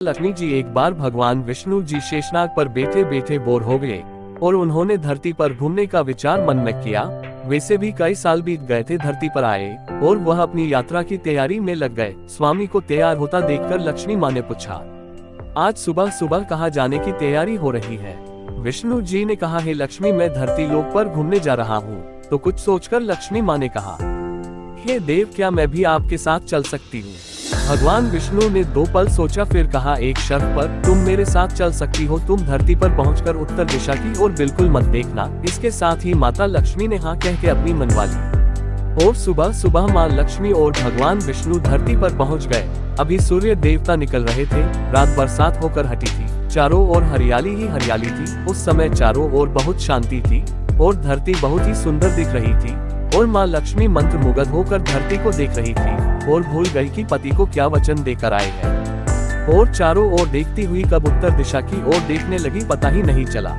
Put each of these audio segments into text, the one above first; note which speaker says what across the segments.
Speaker 1: लक्ष्मी जी एक बार भगवान विष्णु जी शेषनाग पर बैठे बैठे बोर हो गए और उन्होंने धरती पर घूमने का विचार मन में किया। वैसे भी कई साल बीत गए थे धरती पर आए और वह अपनी यात्रा की तैयारी में लग गए। स्वामी को तैयार होता देखकर लक्ष्मी माँ ने पूछा, आज सुबह सुबह कहाँ जाने की तैयारी हो रही है? विष्णु जी ने कहा, है लक्ष्मी, मैं धरती लोक पर घूमने जा रहा हूँ। तो कुछ सोचकर लक्ष्मी माँ ने कहा, हे देव, क्या मैं भी आपके साथ चल सकती हूँ? भगवान विष्णु ने 2 पल सोचा, फिर कहा, एक शर्त पर, तुम मेरे साथ चल सकती हो। तुम धरती पर पहुंचकर उत्तर दिशा की ओर बिल्कुल मत देखना। इसके साथ ही माता लक्ष्मी ने हाँ कह के अपनी मनवा ली। और सुबह सुबह माँ लक्ष्मी और भगवान विष्णु धरती पर पहुंच गए। अभी सूर्य देवता निकल रहे थे। रात बरसात होकर हटी थी। चारों ओर हरियाली ही हरियाली थी। उस समय चारों ओर बहुत शांति थी और धरती बहुत ही सुंदर दिख रही थी। और माँ लक्ष्मी मंत्रमुग्ध होकर धरती को देख रही थी और भूल गई कि पति को क्या वचन देकर आए हैं। और चारों ओर देखती हुई कब उत्तर दिशा की ओर देखने लगी पता ही नहीं चला।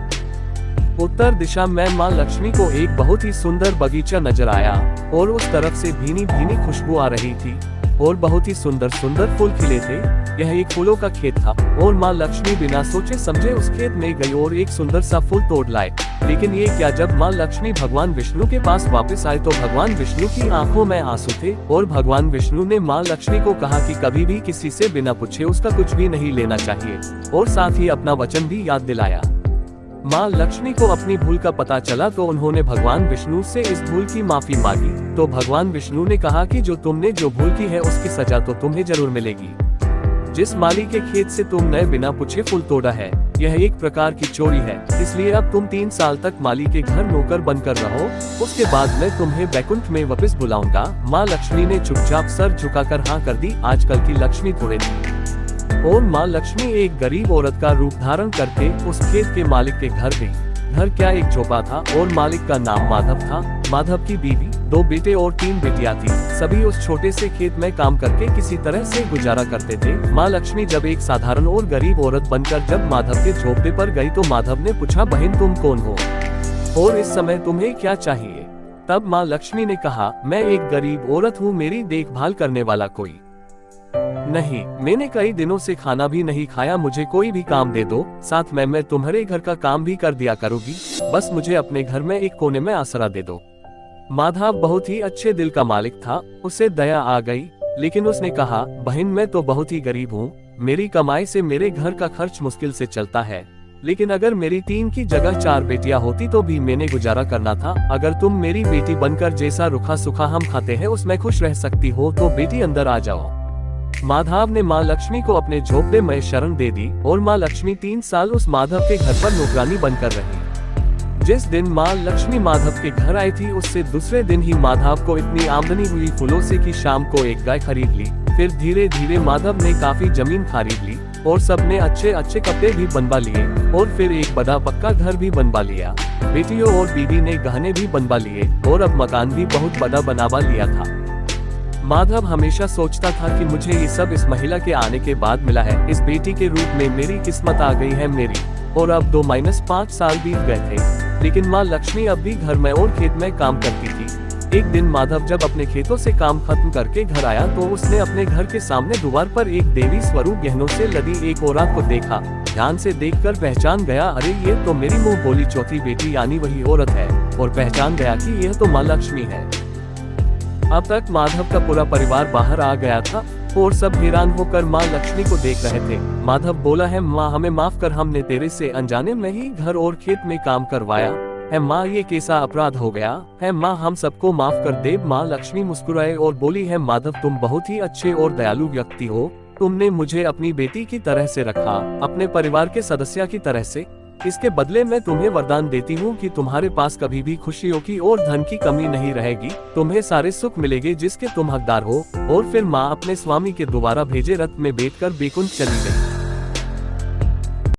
Speaker 1: उत्तर दिशा में माँ लक्ष्मी को एक बहुत ही सुंदर बगीचा नजर आया और उस तरफ से भीनी भीनी खुशबू आ रही थी और बहुत ही सुंदर सुंदर फूल खिले थे। यह एक फूलों का खेत था और माँ लक्ष्मी बिना सोचे समझे उस खेत में गई और एक सुंदर सा फूल तोड़ लाए। लेकिन ये क्या, जब माँ लक्ष्मी भगवान विष्णु के पास वापस आए तो भगवान विष्णु की आंखों में आंसू थे और भगवान विष्णु ने माँ लक्ष्मी को कहा कि कभी भी किसी से बिना पूछे उसका कुछ भी नहीं लेना चाहिए और साथ ही अपना वचन भी याद दिलाया। माँ लक्ष्मी को अपनी भूल का पता चला तो उन्होंने भगवान विष्णु से इस भूल की माफी मांगी। तो भगवान विष्णु ने कहा कि जो तुमने जो भूल की है उसकी सजा तो तुम्हें जरूर मिलेगी। जिस माली के खेत से तुमने बिना पूछे फूल तोड़ा है, यह एक प्रकार की चोरी है। इसलिए अब तुम 3 साल तक माली के घर नौकर बनकर रहो। उसके बाद मैं तुम्हें बैकुंठ में वापस बुलाऊंगा। माँ लक्ष्मी ने चुपचाप सर झुकाकर हाँ कर दी। आजकल की लक्ष्मी थोड़े थी और माँ लक्ष्मी एक गरीब औरत का रूप धारण करके उस खेत के मालिक के घर गई। घर क्या, एक झोपड़ा था और मालिक का नाम माधव था। माधव की बीवी, 2 बेटे और 3 बेटियां थी। सभी उस छोटे से खेत में काम करके किसी तरह से गुजारा करते थे। माँ लक्ष्मी जब एक साधारण और गरीब औरत बनकर जब माधव के झोपड़े पर गई तो माधव ने पूछा, बहन तुम कौन हो और इस समय तुम्हें क्या चाहिए? तब माँ लक्ष्मी ने कहा, मैं एक गरीब औरत हूँ, मेरी देखभाल करने वाला कोई नहीं। मैंने कई दिनों से खाना भी नहीं खाया, मुझे कोई भी काम दे दो, साथ में मैं तुम्हारे घर का काम भी कर दिया करूँगी। बस मुझे अपने घर में एक कोने में आसरा दे दो। माधव बहुत ही अच्छे दिल का मालिक था। उसे दया आ गई, लेकिन उसने कहा, बहन मैं तो बहुत ही गरीब हूँ, मेरी कमाई से मेरे घर का खर्च मुश्किल से चलता है। लेकिन अगर मेरी 3 की जगह 4 बेटियां होती तो भी मैंने गुजारा करना था। अगर तुम मेरी बेटी बनकर जैसा रूखा सूखा हम खाते हैं उसमें खुश रह सकती हो तो बेटी अंदर आ जाओ। माधव ने माँ लक्ष्मी को अपने झोपड़े में शरण दे दी और माँ लक्ष्मी 3 साल उस माधव के घर पर नौकरानी बनकर रही। जिस दिन माँ लक्ष्मी माधव के घर आई थी उससे दूसरे दिन ही माधव को इतनी आमदनी हुई फूलों से कि शाम को एक गाय खरीद ली। फिर धीरे धीरे माधव ने काफी जमीन खरीद ली और सबने अच्छे अच्छे कपड़े भी बनवा लिए और फिर एक बड़ा पक्का घर भी बनवा लिया। बेटियों और बीवी ने गहने भी बनवा लिए और अब मकान भी बहुत बड़ा बनवा लिया था। माधव हमेशा सोचता था कि मुझे ये सब इस महिला के आने के बाद मिला है। इस बेटी के रूप में मेरी किस्मत आ गई है मेरी। और अब 2-5 साल बीत गए थे, लेकिन माँ लक्ष्मी अब भी घर में और खेत में काम करती थी। एक दिन माधव जब अपने खेतों से काम खत्म करके घर आया तो उसने अपने घर के सामने द्वार पर एक देवी स्वरूप गहनों से लदी एक औरत को देखा। ध्यान से देखकर पहचान गया, अरे ये तो मेरी मुंह बोली चौथी बेटी यानी वही औरत है। और पहचान गया कि यह तो माँ लक्ष्मी है। अब तक माधव का पूरा परिवार बाहर आ गया था और सब हैरान होकर माँ लक्ष्मी को देख रहे थे। माधव बोला, है माँ हमें माफ कर, हमने तेरे से अनजाने में ही घर और खेत में काम करवाया है। माँ ये कैसा अपराध हो गया है, माँ हम सबको माफ कर दे। माँ लक्ष्मी मुस्कुराए और बोली, है माधव तुम बहुत ही अच्छे और दयालु व्यक्ति हो। तुमने मुझे अपनी बेटी की तरह से रखा, अपने परिवार के सदस्य की तरह से। इसके बदले मैं तुम्हें वरदान देती हूँ कि तुम्हारे पास कभी भी खुशियों की और धन की कमी नहीं रहेगी। तुम्हें सारे सुख मिलेंगे जिसके तुम हकदार हो। और फिर माँ अपने स्वामी के दोबारा भेजे रथ में बैठकर बैकुंठ चली गई।